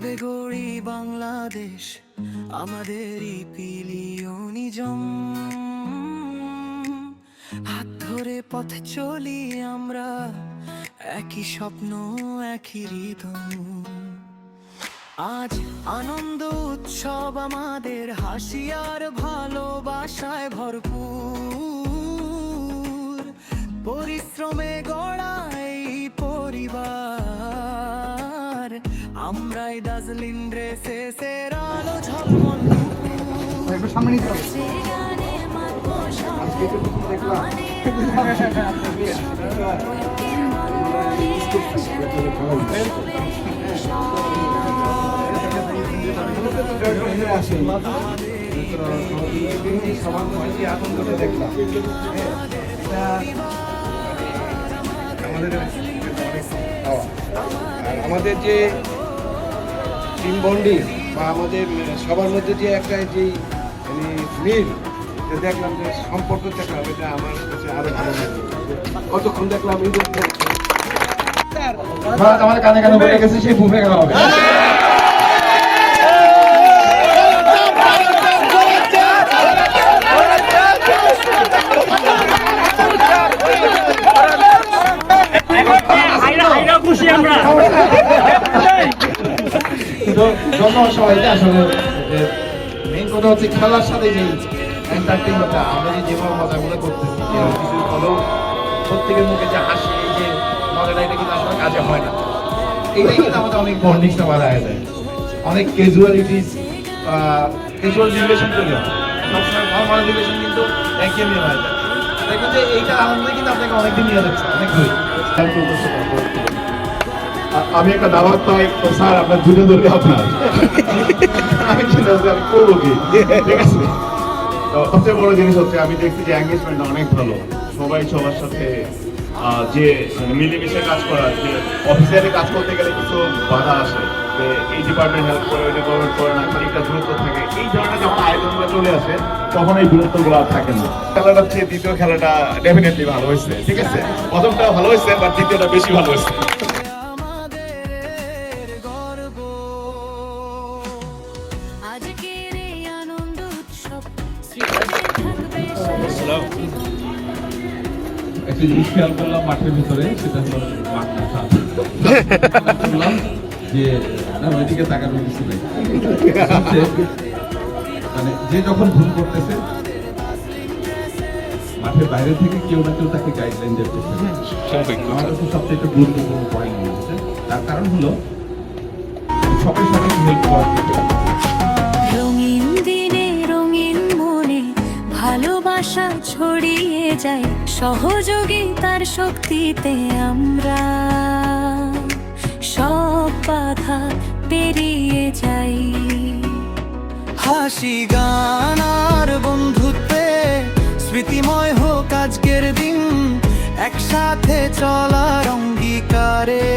গর্বে গড়ি বাংলাদেশ, আমাদেরই পিলিয় নিজম। হাত ধরে পথ চলি আমরা, একই স্বপ্ন একই হৃদয়। আজ আনন্দ উৎসব আমাদের, হাসি আর ভালোবাসায় ভরপুর। পরিশ্রমে গড়া এই পরিবার, আমরাই দার্জিলিং ড্রেসের আলো ঝলমল আমাদের যে টিম বন্ডিং বা আমাদের সবার মধ্যে যে একটা যে মিল দেখলাম, যে সম্পর্ক দেখলাম, এটা আমার কাছে আরো ভালো লাগে। কতক্ষণ দেখলাম আমাদের কানে কানে বলে গেছে সেই বুফে খাওয়া হবে। সবাইকে আসলে মেইন কথা হচ্ছে খেলার সাথে যে এন্টারটেইনমেন্টটা, আমরা যেভাবে মজাগুলো করতেছি, কিছু হলেও প্রত্যেকের মুখে যে হাসি, এই যে মজাটা, এটা কিন্তু আসলে কাজে হয় না। এইটাই কিন্তু আমাদের অনেক বন্ডিংটা বাড়ায় যায়, অনেক ক্যাজুয়ালিটিস, ক্যাজুয়াল রিলেশন তৈরি হয়। সবসময় নর্মাল রিলেশন কিন্তু একঘেয়েমি হয়ে যায়। দেখবেন যে এইটা আনন্দ কিন্তু আপনাকে অনেকদিন নিয়ে যাচ্ছে, অনেক দূর। আমি একটা দাওয়াত পাই, তো স্যার আপনার দুটো ধরে আপনার আমি চিন্তা করছি আমি করবো কি, ঠিক আছে। তো সবচেয়ে বড় জিনিস হচ্ছে আমি দেখছি যে এঙ্গেজমেন্টটা অনেক ভালো, সবাই সবার সাথে যে মিলেমিশে কাজ করা, যে অফিসিয়ালি কাজ করতে গেলে কিছু বাধা আসে, যে এই ডিপার্টমেন্ট হেল্প করে, ওই ডিপার্টমেন্ট করে না, খানিকটা দূরত্ব থাকে। এই ধরনের যখন আয়োজনগুলো চলে আসে তখন এই দূরত্বগুলো আর থাকে না। খেলাটা হচ্ছে দ্বিতীয় খেলাটা ডেফিনেটলি ভালো হয়েছে, ঠিক আছে। প্রথমটা ভালো হয়েছে, বাট দ্বিতীয়টা বেশি ভালো হয়েছে। একটা জিনিস খেয়াল করলাম মাঠের ভিতরে, সেটা হলো শুনলাম যে না ওইদিকে তাকানোর কিছু নেই, মানে যে যখন ভুল করতেছে মাঠের বাইরে থেকে কেউ না কেউ তাকে গাইডলাইন দেওয়ার চেষ্টা করে। আমার কাছে সবচেয়ে একটা গুরুত্বপূর্ণ পয়েন্ট মনে হচ্ছে, তার কারণ হলো সবাই সবাইকে হেল্প করার চেষ্টা করে। রঙিন দিনে রঙিন মনে ভালোবাসা ছড়িয়ে যায়, সহযোগিতার শক্তিতে আমরা সব বাধা পেরিয়ে যাই। হাসি গান আর বন্ধুত্বে স্মৃতিময় হোক আজকের দিন, একসাথে চলার অঙ্গীকারে